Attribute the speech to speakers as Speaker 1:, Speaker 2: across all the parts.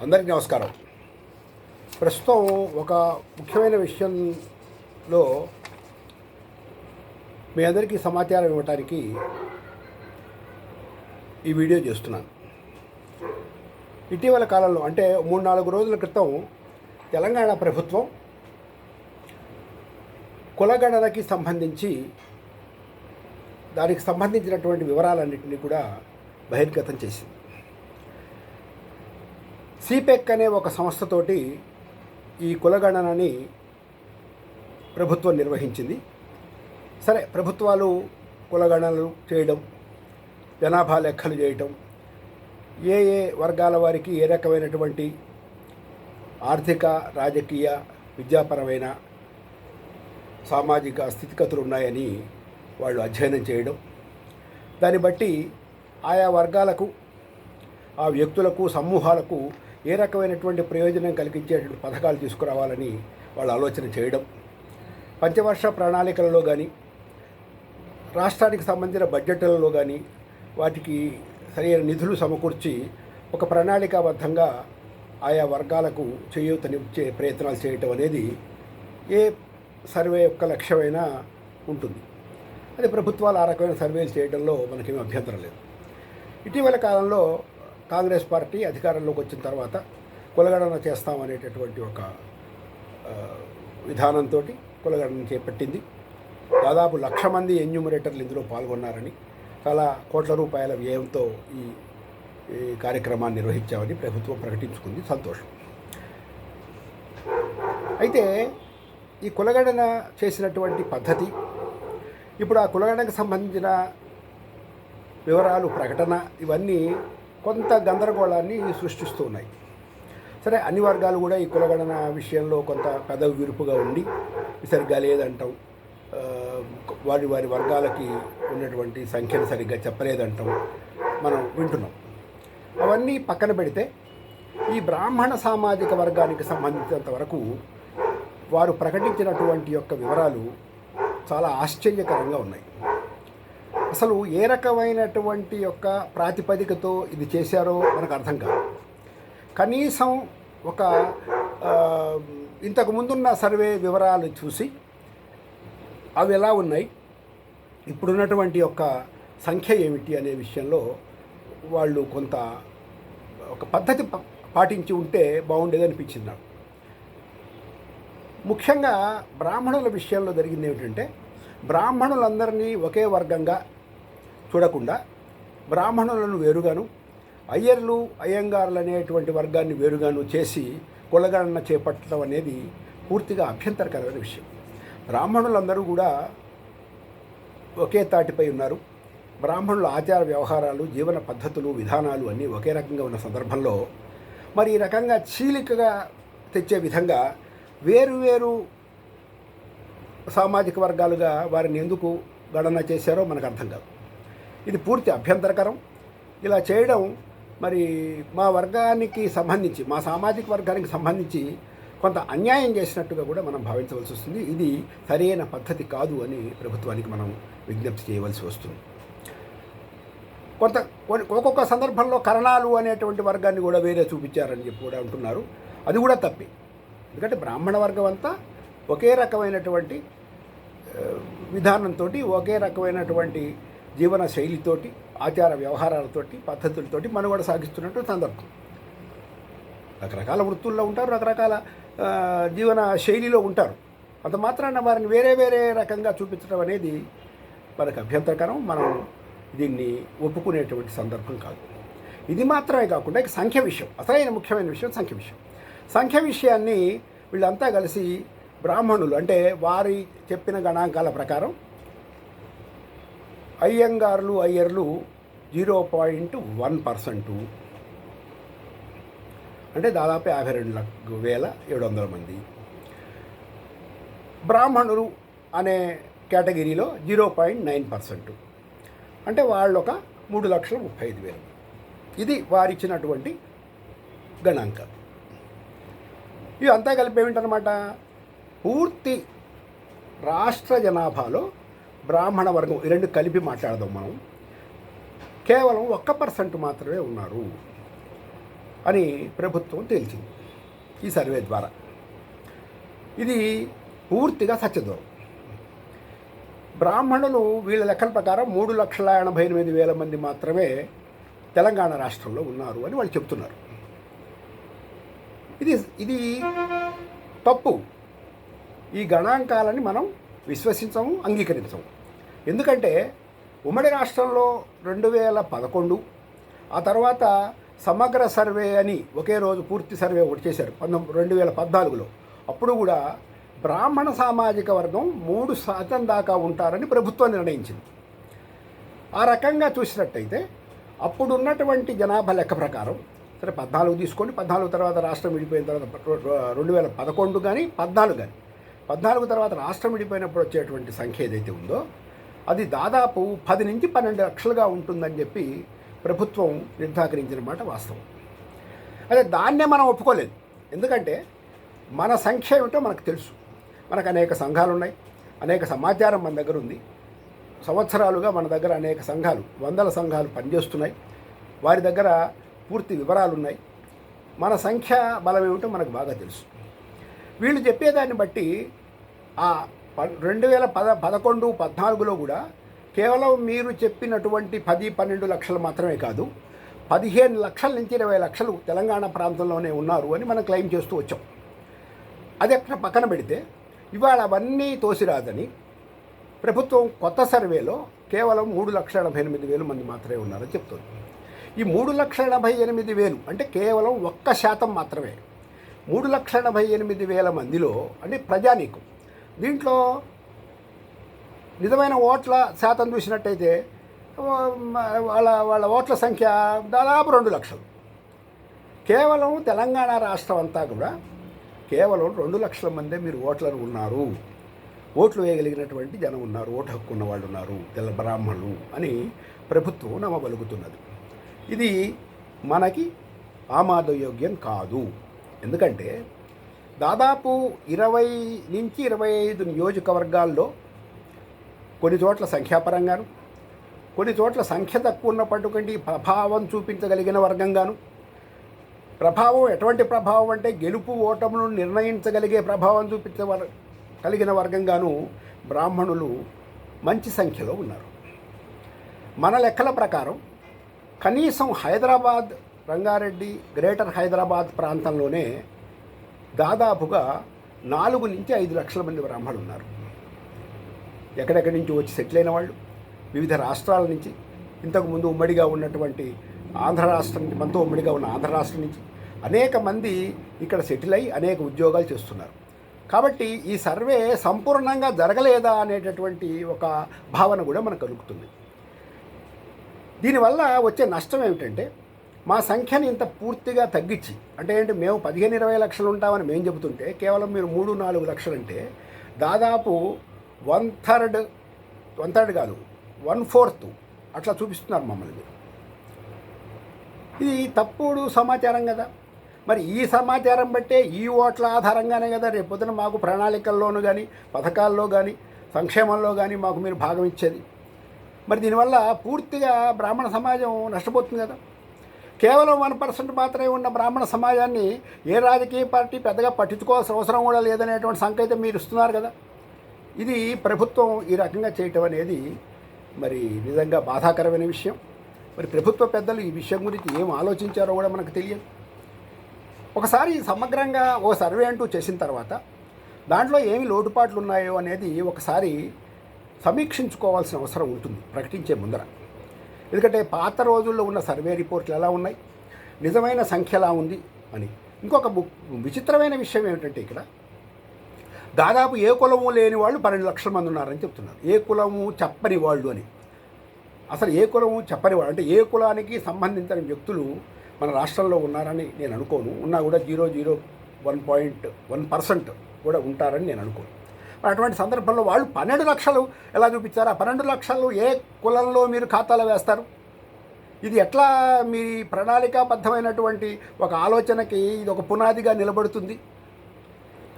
Speaker 1: అందరికీ నమస్కారం. ప్రస్తుతం ఒక ముఖ్యమైన విషయంలో మీ అందరికీ సమాచారం ఇవ్వడానికి ఈ వీడియో చేస్తున్నాను. ఇటీవల కాలంలో అంటే 3-4 రోజుల క్రితం తెలంగాణ ప్రభుత్వం కులగణనకి సంబంధించి దానికి సంబంధించినటువంటి వివరాలన్నింటినీ కూడా బహిర్గతం చేసింది. సిపెక్ అనే ఒక సంస్థతోటి ఈ కులగణనని ప్రభుత్వం నిర్వహించింది. సరే, ప్రభుత్వాలు కులగణనలు చేయడం, జనాభా లెక్కలు చేయటం, ఏ వర్గాల వారికి ఏ రకమైనటువంటి ఆర్థిక, రాజకీయ, విద్యాపరమైన, సామాజిక స్థితిగతులు ఉన్నాయని వాళ్ళు అధ్యయనం చేయడం, దాన్ని బట్టి ఆయా వర్గాలకు, ఆ వ్యక్తులకు, సమూహాలకు ఏ రకమైనటువంటి ప్రయోజనం కలిగించేటువంటి పథకాలు తీసుకురావాలని వాళ్ళు ఆలోచన చేయడం, పంచవర్ష ప్రణాళికలలో కానీ, రాష్ట్రానికి సంబంధించిన బడ్జెట్లలో కానీ వాటికి సరైన నిధులు సమకూర్చి ఒక ప్రణాళికాబద్ధంగా ఆయా వర్గాలకు చేయూతనిచ్చే ప్రయత్నాలు చేయటం అనేది ఏ సర్వే యొక్క లక్ష్యమైనా ఉంటుంది. అది ప్రభుత్వాలు ఆ రకమైన సర్వేలు చేయడంలో మనకేమీ అభ్యంతరం లేదు. ఇటీవల కాలంలో కాంగ్రెస్ పార్టీ అధికారంలోకి వచ్చిన తర్వాత కులగణన చేస్తామనేటటువంటి ఒక విధానంతో కులగణన చేపట్టింది. దాదాపు 1,00,000 మంది ఎన్యూమరేటర్లు ఇందులో పాల్గొన్నారని, చాలా కోట్ల రూపాయల వ్యయంతో ఈ కార్యక్రమాన్ని నిర్వహించామని ప్రభుత్వం ప్రకటించుకుంది. సంతోషం. అయితే ఈ కులగణన చేసినటువంటి పద్ధతి, ఇప్పుడు ఆ కులగణనకు సంబంధించిన వివరాలు, ప్రకటన, ఇవన్నీ కొంత గందరగోళాన్ని సృష్టిస్తూ ఉన్నాయి. సరే, అన్ని వర్గాలు కూడా ఈ కులగణన విషయంలో కొంత పెదవి విరుపుగా ఉండి సరిగ్గా లేదంటాం, వారి వర్గాలకి ఉన్నటువంటి సంఖ్యను సరిగ్గా చెప్పలేదంటాం మనం వింటున్నాం. అవన్నీ పక్కన పెడితే ఈ బ్రాహ్మణ సామాజిక వర్గానికి సంబంధించినంత వరకు వారు ప్రకటించినటువంటి యొక్క వివరాలు చాలా ఆశ్చర్యకరంగా ఉన్నాయి. అసలు ఏ రకమైనటువంటి యొక్క ప్రాతిపదికతో ఇది చేశారో మనకు అర్థం కాదు. కనీసం ఒక ఇంతకు ముందున్న సర్వే వివరాలు చూసి అవి ఎలా ఉన్నాయి, ఇప్పుడున్నటువంటి యొక్క సంఖ్య ఏమిటి అనే విషయంలో వాళ్ళు కొంత ఒక పద్ధతి పాటించి ఉంటే బాగుండేది అనిపించింది నాకు. ముఖ్యంగా బ్రాహ్మణుల విషయంలో జరిగింది ఏమిటంటే, బ్రాహ్మణులందరినీ ఒకే వర్గంగా చూడకుండా బ్రాహ్మణులను వేరుగాను, అయ్యర్లు, అయ్యంగారులు అనేటువంటి వర్గాన్ని వేరుగాను చేసి కులగణన చేపట్టడం అనేది పూర్తిగా అభ్యంతరకరమైన విషయం. బ్రాహ్మణులందరూ కూడా ఒకే తాటిపై ఉన్నారు. బ్రాహ్మణుల ఆచార వ్యవహారాలు, జీవన పద్ధతులు, విధానాలు అన్నీ ఒకే రకంగా ఉన్న సందర్భంలో మరి ఈ రకంగా చీలికగా తెచ్చే విధంగా వేరు సామాజిక వర్గాలుగా వారిని ఎందుకు గణన చేశారో మనకు అర్థం కాదు. ఇది పూర్తి అభ్యంతరకరం. ఇలా చేయడం మరి మా వర్గానికి సంబంధించి, మా సామాజిక వర్గానికి సంబంధించి కొంత అన్యాయం చేసినట్టుగా కూడా మనం భావించవలసి వస్తుంది. ఇది సరైన పద్ధతి కాదు అని ప్రభుత్వానికి మనం విజ్ఞప్తి చేయవలసి వస్తుంది. ఒక్కొక్క సందర్భంలో కరణాలు అనేటువంటి వర్గాన్ని కూడా వేరే చూపించారని చెప్పి కూడా అంటున్నారు. అది కూడా తప్పే. ఎందుకంటే బ్రాహ్మణ వర్గం అంతా ఒకే రకమైనటువంటి విధానంతో, ఒకే రకమైనటువంటి జీవన శైలితోటి, ఆచార వ్యవహారాలతోటి, పద్ధతులతోటి మనుగడ సాగిస్తున్నటువంటి సందర్భం. రకరకాల వృత్తుల్లో ఉంటారు, రకరకాల జీవన శైలిలో ఉంటారు. అంత మాత్రాన వారిని వేరే రకంగా చూపించడం అనేది మనకు అభ్యంతరకరం. మనం దీన్ని ఒప్పుకునేటువంటి సందర్భం కాదు. ఇది మాత్రమే కాకుండా ఇక సంఖ్య విషయం, అసలైన ముఖ్యమైన విషయం సంఖ్య విషయాన్ని వీళ్ళంతా కలిసి బ్రాహ్మణులు అంటే వారి చెప్పిన గణాంకాల ప్రకారం అయ్యర్లు 0.1%, అంటే దాదాపు 52,700 మంది. బ్రాహ్మణులు అనే కేటగిరీలో 0.9%, అంటే వాళ్ళు ఒక 3,35,000. ఇది వారిచ్చినటువంటి గణాంకాలు. ఇవి అంతా కలిపి ఏమిటనమాట, పూర్తి రాష్ట్ర జనాభాలో బ్రాహ్మణ వర్గం ఈ రెండు కలిపి మాట్లాడదాం మనం, కేవలం 1% మాత్రమే ఉన్నారు. అని ప్రభుత్వం తేల్చింది ఈ సర్వే ద్వారా. ఇది పూర్తిగా సత్యదూరం. బ్రాహ్మణులు వీళ్ళ లెక్కల ప్రకారం 3,88,000 మంది మాత్రమే తెలంగాణ రాష్ట్రంలో ఉన్నారు అని వాళ్ళు చెప్తున్నారు. ఇది తప్పు. ఈ గణాంకాలని మనం విశ్వసించము, అంగీకరించము. ఎందుకంటే ఉమ్మడి రాష్ట్రంలో 2011, ఆ తర్వాత సమగ్ర సర్వే అని ఒకే రోజు పూర్తి సర్వే ఒకటి చేశారు 2014లో. అప్పుడు కూడా బ్రాహ్మణ సామాజిక వర్గం 3% దాకా ఉంటారని ప్రభుత్వం నిర్ణయించింది. ఆ రకంగా చూసినట్టయితే అప్పుడున్నటువంటి జనాభా లెక్క ప్రకారం, సరే 14 తీసుకోండి, 14 తర్వాత రాష్ట్రం విడిపోయిన తర్వాత 2011 కానీ 14 కానీ, 14 తర్వాత రాష్ట్రం విడిపోయినప్పుడు వచ్చేటువంటి సంఖ్య ఏదైతే ఉందో అది దాదాపు 10 నుంచి 12 లక్షలుగా ఉంటుందని చెప్పి ప్రభుత్వం నిర్ధారించిన మాట వాస్తవం. అదే దాన్నే మనం ఒప్పుకోలేదు. ఎందుకంటే మన సంఖ్య ఏమిటో మనకు తెలుసు. మనకు అనేక సంఘాలు ఉన్నాయి, అనేక సమాచారం మన దగ్గర ఉంది. సంవత్సరాలుగా మన దగ్గర అనేక సంఘాలు, వందల సంఘాలు పనిచేస్తున్నాయి. వారి దగ్గర పూర్తి వివరాలు ఉన్నాయి. మన సంఖ్య బలం ఏమిటో మనకు బాగా తెలుసు. వీళ్ళు చెప్పేదాన్ని బట్టి ఆ 2011, 14లో కూడా కేవలం మీరు చెప్పినటువంటి 10-12 లక్షలు మాత్రమే కాదు, 15 లక్షల నుంచి 20 లక్షలు తెలంగాణ ప్రాంతంలోనే ఉన్నారు అని మనం క్లెయిమ్ చేస్తూ వచ్చాం. అది అక్కడ పక్కన పెడితే ఇవాళ అవన్నీ తోసిరాదని ప్రభుత్వం కొత్త సర్వేలో కేవలం 3,88,000 మంది మాత్రమే ఉన్నారని చెప్తుంది. ఈ 3,88,000 అంటే కేవలం 1% మాత్రమే. 3,88,000 మందిలో అంటే ప్రజానీకం. దీంట్లో నిజమైన ఓట్ల శాతం చూసినట్టయితే వాళ్ళ ఓట్ల సంఖ్య దాదాపు 2 లక్షలు. కేవలం తెలంగాణ రాష్ట్రం అంతా కూడా కేవలం 2 లక్షల మందే మీరు ఓట్లను ఉన్నారు, ఓట్లు వేయగలిగినటువంటి జనం ఉన్నారు, ఓటు హక్కు ఉన్న వాళ్ళు ఉన్నారు, తెల్ల బ్రాహ్మణులు అని ప్రభుత్వం నమ్మబలుగుతున్నది. ఇది మనకి ఆమోదయోగ్యం కాదు. ఎందుకంటే దాదాపు 20 నుంచి 25 నియోజకవర్గాల్లో కొన్ని చోట్ల సంఖ్యాపరంగాను, కొన్ని చోట్ల సంఖ్య తక్కువ ఉన్నప్పటికీ ప్రభావం చూపించగలిగిన వర్గంగాను, ప్రభావం ఎటువంటి ప్రభావం అంటే గెలుపు ఓటములను నిర్ణయించగలిగే ప్రభావం కలిగిన వర్గంగాను బ్రాహ్మణులు మంచి సంఖ్యలో ఉన్నారు. మన లెక్కల ప్రకారం కనీసం హైదరాబాద్, రంగారెడ్డి, గ్రేటర్ హైదరాబాద్ ప్రాంతంలోనే దాదాపుగా 4 నుంచి 5 లక్షల మంది బ్రాహ్మణులు ఉన్నారు. ఎక్కడెక్కడి నుంచి వచ్చి సెటిల్ అయిన వాళ్ళు, వివిధ రాష్ట్రాల నుంచి, ఇంతకుముందు ఉమ్మడిగా ఉన్నటువంటి ఆంధ్ర రాష్ట్రం నుంచి, మనతో ఉమ్మడిగా ఉన్న ఆంధ్ర రాష్ట్రం నుంచి అనేక మంది ఇక్కడ సెటిల్ అయ్యి అనేక ఉద్యోగాలు చేస్తున్నారు. కాబట్టి ఈ సర్వే సంపూర్ణంగా జరగలేదా అనేటటువంటి ఒక భావన కూడా మనకు కలుగుతుంది. దీనివల్ల వచ్చే నష్టం ఏమిటంటే మా సంఖ్యని ఇంత పూర్తిగా తగ్గించి, అంటే ఏంటి, మేము 15-20 లక్షలు ఉంటామని మేము చెబుతుంటే కేవలం మీరు 3-4 లక్షలు అంటే దాదాపు 1/3 కాదు 1/4 అట్లా చూపిస్తున్నారు మమ్మల్ని. ఇది తప్పుడు సమాచారం కదా. మరి ఈ సమాచారం బట్టే, ఈ ఓట్ల ఆధారంగానే కదా రేపొద్దున మాకు ప్రణాళికల్లోనూ కానీ, పథకాల్లో కానీ, సంక్షేమంలో కానీ మాకు మీరు భాగం ఇచ్చేది. మరి దీనివల్ల పూర్తిగా బ్రాహ్మణ సమాజం నష్టపోతుంది కదా. కేవలం 1% మాత్రమే ఉన్న బ్రాహ్మణ సమాజాన్ని ఏ రాజకీయ పార్టీ పెద్దగా పట్టించుకోవాల్సిన అవసరం కూడా లేదనేటువంటి సంకేతం మీరు ఇస్తున్నారు కదా. ఇది ప్రభుత్వం ఈ రకంగా చేయటం అనేది మరి నిజంగా బాధాకరమైన విషయం. మరి ప్రభుత్వ పెద్దలు ఈ విషయం గురించి ఏం ఆలోచించారో కూడా మనకు తెలియదు. ఒకసారి సమగ్రంగా ఓ సర్వే అంటూ చేసిన తర్వాత దాంట్లో ఏమి లోటుపాట్లు ఉన్నాయో అనేది ఒకసారి సమీక్షించుకోవాల్సిన అవసరం ఉంటుంది ప్రకటించే ముందర. ఎందుకంటే పాత రోజుల్లో ఉన్న సర్వే రిపోర్ట్లు ఎలా ఉన్నాయి, నిజమైన సంఖ్య ఎలా ఉంది అని. ఇంకొక విచిత్రమైన విషయం ఏమిటంటే ఇక్కడ దాదాపు ఏ కులము లేని వాళ్ళు 12 లక్షల మంది ఉన్నారని చెప్తున్నారు. ఏ కులము చెప్పని వాళ్ళు అని. అసలు ఏ కులము చెప్పని వాళ్ళు అంటే ఏ కులానికి సంబంధించిన వ్యక్తులు మన రాష్ట్రంలో ఉన్నారని నేను అనుకోను. ఉన్నా కూడా 0.01% కూడా ఉంటారని నేను అనుకోను. అటువంటి సందర్భంలో వాళ్ళు 12 లక్షలు ఎలా చూపించారు? ఆ 12 లక్షలు ఏ కులంలో మీరు ఖాతాలో వేస్తారు? ఇది ఎట్లా మీ ప్రణాళికాబద్ధమైనటువంటి ఒక ఆలోచనకి ఇది ఒక పునాదిగా నిలబడుతుంది?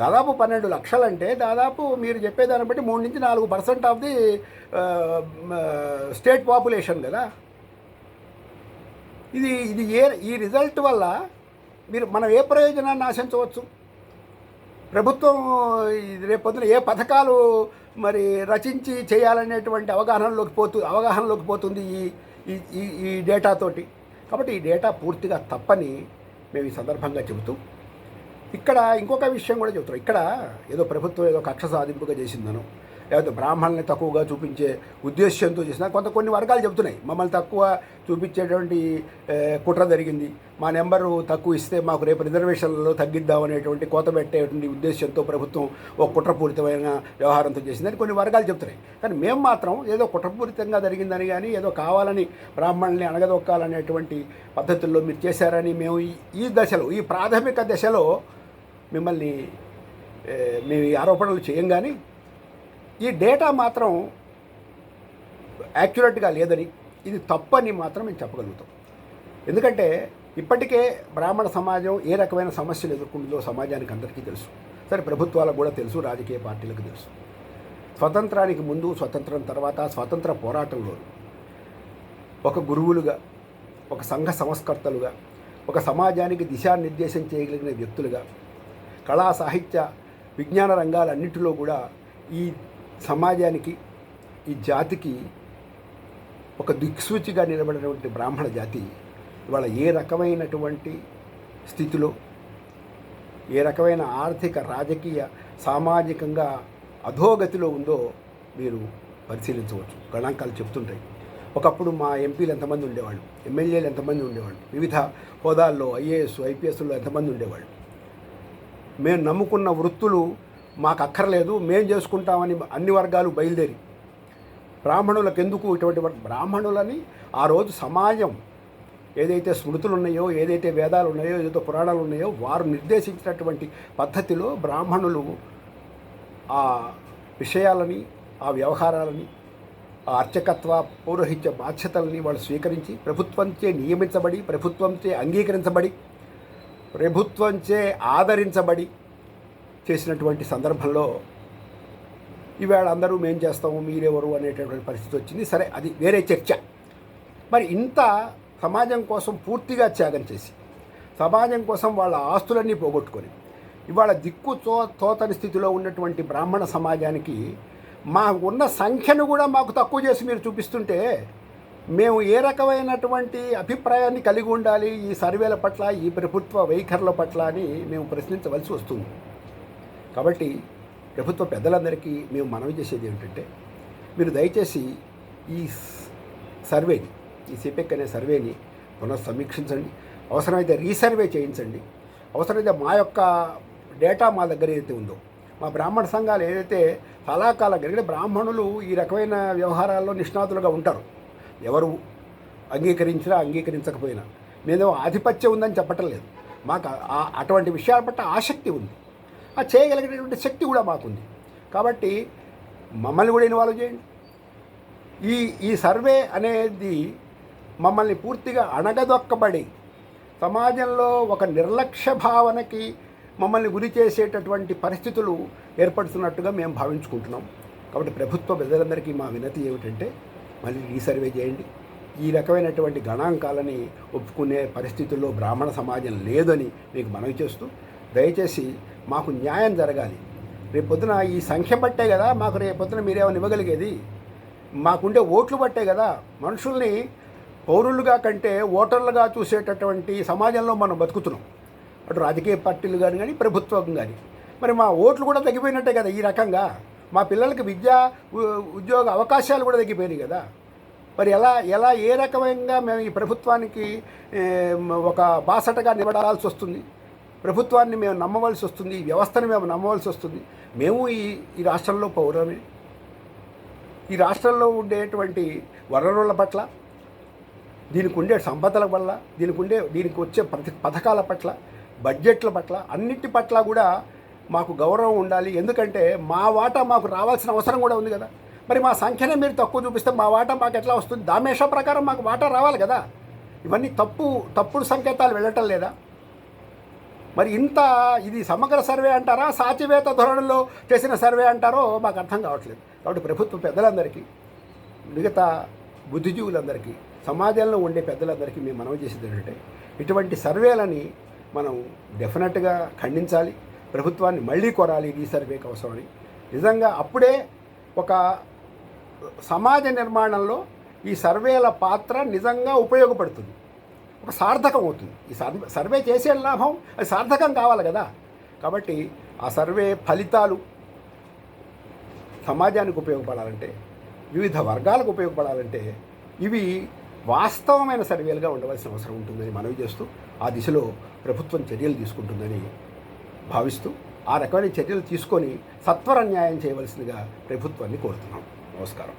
Speaker 1: దాదాపు 12 లక్షలంటే దాదాపు మీరు చెప్పేదాన్ని బట్టి 3 నుంచి 4% ఆఫ్ ది స్టేట్ పాపులేషన్ కదా. ఈ రిజల్ట్ వల్ల మనం ఏ ప్రయోజనాన్ని ఆశించవచ్చు? ప్రభుత్వం రేపొద్దున ఏ పథకాలు మరి రచించి చేయాలనేటువంటి అవగాహనలోకి పోతుంది ఈ ఈ ఈ ఈ డేటాతోటి. కాబట్టి ఈ డేటా పూర్తిగా తప్పని మేము ఈ సందర్భంగా చెబుతూ, ఇక్కడ ఇంకొక విషయం కూడా చెబుతున్నాం. ఇక్కడ ఏదో ప్రభుత్వం ఏదో కక్ష సాధింపుగా చేసిందనో, లేకపోతే బ్రాహ్మణుల్ని తక్కువగా చూపించే ఉద్దేశ్యంతో చేసిన కొన్ని వర్గాలు చెబుతున్నాయి, మమ్మల్ని తక్కువ చూపించేటువంటి కుట్ర జరిగింది, మా నెంబరు తక్కువ ఇస్తే మాకు రేపు రిజర్వేషన్లలో తగ్గిద్దామనేటువంటి కోత పెట్టేటువంటి ఉద్దేశంతో ప్రభుత్వం ఒక కుట్రపూరితమైన వ్యవహారంతో చేసిందని కొన్ని వర్గాలు చెబుతున్నాయి. కానీ మేము మాత్రం ఏదో కుట్రపూరితంగా జరిగిందని కానీ ఏదో కావాలని బ్రాహ్మణుల్ని అణగదొక్కాలనేటువంటి పద్ధతుల్లో మీరు చేశారని మేము ఈ దశలో, ఈ ప్రాథమిక దశలో మిమ్మల్ని మేము ఈ ఆరోపణలు చేయం. కానీ ఈ డేటా మాత్రం యాక్యురేట్గా లేదని, ఇది తప్పని మాత్రం మేము చెప్పగలుగుతాం. ఎందుకంటే ఇప్పటికే బ్రాహ్మణ సమాజం ఏ రకమైన సమస్యలు ఎదుర్కొంటుందో సమాజానికి అందరికీ తెలుసు. సరే, ప్రభుత్వాలకు కూడా తెలుసు, రాజకీయ పార్టీలకు తెలుసు. స్వతంత్రానికి ముందు, స్వతంత్రం తర్వాత, స్వాతంత్ర పోరాటంలో ఒక గురువులుగా, ఒక సంఘ సంస్కర్తలుగా, ఒక సమాజానికి దిశానిర్దేశం చేయగలిగిన వ్యక్తులుగా, కళా సాహిత్య విజ్ఞాన రంగాలన్నింటిలో కూడా ఈ సమాజానికి, ఈ జాతికి ఒక దిక్సూచిగా నిలబడినటువంటి బ్రాహ్మణ జాతి ఇవాళ ఏ రకమైనటువంటి స్థితిలో, ఏ రకమైన ఆర్థిక, రాజకీయ, సామాజికంగా అధోగతిలో ఉందో మీరు పరిశీలించవచ్చు. గణాంకాలు చెప్తుంటాయి. ఒకప్పుడు మా ఎంపీలు ఎంతమంది ఉండేవాళ్ళు, ఎమ్మెల్యేలు ఎంతమంది ఉండేవాళ్ళు, వివిధ హోదాల్లో ఐఏఎస్, ఐపీఎస్లో ఎంతమంది ఉండేవాళ్ళు. మేము నమ్ముకున్న వృత్తులు మాకు అక్కర్లేదు, మేము చేసుకుంటామని అన్ని వర్గాలు బయలుదేరి బ్రాహ్మణులకు ఎందుకు ఇటువంటి బ్రాహ్మణులని ఆ రోజు సమాజం ఏదైతే స్మృతులు ఉన్నాయో, ఏదైతే వేదాలు ఉన్నాయో, ఏదైతే పురాణాలు ఉన్నాయో వారు నిర్దేశించినటువంటి పద్ధతిలో బ్రాహ్మణులు ఆ విషయాలని, ఆ వ్యవహారాలని, ఆ అర్చకత్వ పౌరోహిత్య బాధ్యతలని వాళ్ళు స్వీకరించి ప్రభుత్వంచే నియమించబడి, ప్రభుత్వంచే అంగీకరించబడి, ప్రభుత్వంచే ఆదరించబడి చేసినటువంటి సందర్భంలో ఈవేళ అందరూ మేం చేస్తాము, మీరెవరు అనేటటువంటి పరిస్థితి వచ్చింది. సరే, అది వేరే చర్చ. మరి ఇంత సమాజం కోసం పూర్తిగా త్యాగం చేసి, సమాజం కోసం వాళ్ళ ఆస్తులన్నీ పోగొట్టుకొని ఇవాళ తోతని స్థితిలో ఉన్నటువంటి బ్రాహ్మణ సమాజానికి మాకు ఉన్న సంఖ్యను కూడా మాకు తక్కువ చేసి మీరు చూపిస్తుంటే మేము ఏ రకమైనటువంటి అభిప్రాయాన్ని కలిగి ఉండాలి ఈ సర్వేల పట్ల, ఈ ప్రభుత్వ వైఖరుల పట్ల అని మేము ప్రశ్నించవలసి వస్తుంది. కాబట్టి ప్రభుత్వ పెద్దలందరికీ మేము మనవి చేసేది ఏమిటంటే, మీరు దయచేసి ఈ సర్వేని, ఈ సిపెక్ అనే సర్వేని పునఃసమీక్షించండి, అవసరమైతే రీసర్వే చేయించండి. అవసరమైతే మా యొక్క డేటా మా దగ్గర ఏదైతే ఉందో, మా బ్రాహ్మణ సంఘాలు ఏదైతే సలాకాలం కలిగిన బ్రాహ్మణులు ఈ రకమైన వ్యవహారాల్లో నిష్ణాతులుగా ఉంటారు. ఎవరు అంగీకరించినా అంగీకరించకపోయినా మేము ఆధిపత్యం ఉందని చెప్పటం లేదు. మాకు అటువంటి విషయాల పట్ల ఆసక్తి ఉంది, ఆ చేయగలిగినటువంటి శక్తి కూడా మాకుంది. కాబట్టి మమ్మల్ని కూడా ఇన్వాల్వ్ చేయండి. ఈ సర్వే అనేది మమ్మల్ని పూర్తిగా అణగదొక్కబడి సమాజంలో ఒక నిర్లక్ష్య భావనకి మమ్మల్ని గురి చేసేటటువంటి పరిస్థితులు ఏర్పడుతున్నట్టుగా మేము భావించుకుంటున్నాం. కాబట్టి ప్రభుత్వ ప్రజలందరికీ మా వినతి ఏమిటంటే, మళ్ళీ రీసర్వే చేయండి. ఈ రకమైనటువంటి గణాంకాలని ఒప్పుకునే పరిస్థితుల్లో బ్రాహ్మణ సమాజం లేదని మీకు మనవి చేస్తూ, దయచేసి మాకు న్యాయం జరగాలి. రేపొద్దున ఈ సంఖ్య బట్టే కదా మాకు రేపొద్దున మీరేమైనా ఇవ్వగలిగేది. మాకుండే ఓట్లు బట్టే కదా మనుషుల్ని పౌరులుగా కంటే ఓటర్లుగా చూసేటటువంటి సమాజంలో మనం బతుకుతున్నాం. అటు రాజకీయ పార్టీలు కానీ ప్రభుత్వం కానీ. మరి మా ఓట్లు కూడా తగ్గిపోయినట్టే కదా. ఈ రకంగా మా పిల్లలకి విద్యా ఉద్యోగ అవకాశాలు కూడా తగ్గిపోయినాయి కదా. మరి ఎలా ఏ రకమైన మేము ఈ ప్రభుత్వానికి ఒక బాసటగా నిలబడాల్సి వస్తుంది, ప్రభుత్వాన్ని మేము నమ్మవలసి వస్తుంది, ఈ వ్యవస్థను మేము నమ్మవలసి వస్తుంది. మేము ఈ రాష్ట్రంలో పౌరమే. ఈ రాష్ట్రంలో ఉండేటువంటి వనరుల పట్ల, దీనికి ఉండే సంపదల వల్ల, దీనికి వచ్చే పథకాల పట్ల, బడ్జెట్ల పట్ల, అన్నిటి పట్ల కూడా మాకు గౌరవం ఉండాలి. ఎందుకంటే మా వాటా మాకు రావాల్సిన అవసరం కూడా ఉంది కదా. మరి మా సంఖ్యనే మీరు తక్కువ చూపిస్తే మా వాటా మాకు ఎట్లా వస్తుంది? దామేషా ప్రకారం మాకు వాటా రావాలి కదా. ఇవన్నీ తప్పుడు సంకేతాలు వెళ్ళటం లేదా? మరి ఇది సమగ్ర సర్వే అంటారా, సాచివేత ధోరణిలో చేసిన సర్వే అంటారో మాకు అర్థం కావట్లేదు. కాబట్టి ప్రభుత్వ పెద్దలందరికీ, మిగతా బుద్ధిజీవులందరికీ, సమాజంలో ఉండే పెద్దలందరికీ మేము మనవి చేసేది ఏంటంటే, ఇటువంటి సర్వేలని మనం డెఫినెట్గా ఖండించాలి. ప్రభుత్వాన్ని మళ్ళీ కోరాలి రీసర్వేకి అవసరమని. నిజంగా అప్పుడే ఒక సమాజ నిర్మాణంలో ఈ సర్వేల పాత్ర నిజంగా ఉపయోగపడుతుంది, ఒక సార్థకం అవుతుంది. ఈ సర్వే చేసే లాభం అది సార్థకం కావాలి కదా. కాబట్టి ఆ సర్వే ఫలితాలు సమాజానికి ఉపయోగపడాలంటే, వివిధ వర్గాలకు ఉపయోగపడాలంటే ఇవి వాస్తవమైన సర్వేలుగా ఉండవలసిన అవసరం ఉంటుందని మనవి చేస్తూ, ఆ దిశలో ప్రభుత్వం చర్యలు తీసుకుంటుందని భావిస్తూ, ఆ రకమైన చర్యలు తీసుకొని సత్వర న్యాయం చేయవలసిందిగా ప్రభుత్వాన్ని కోరుతున్నాం. నమస్కారం.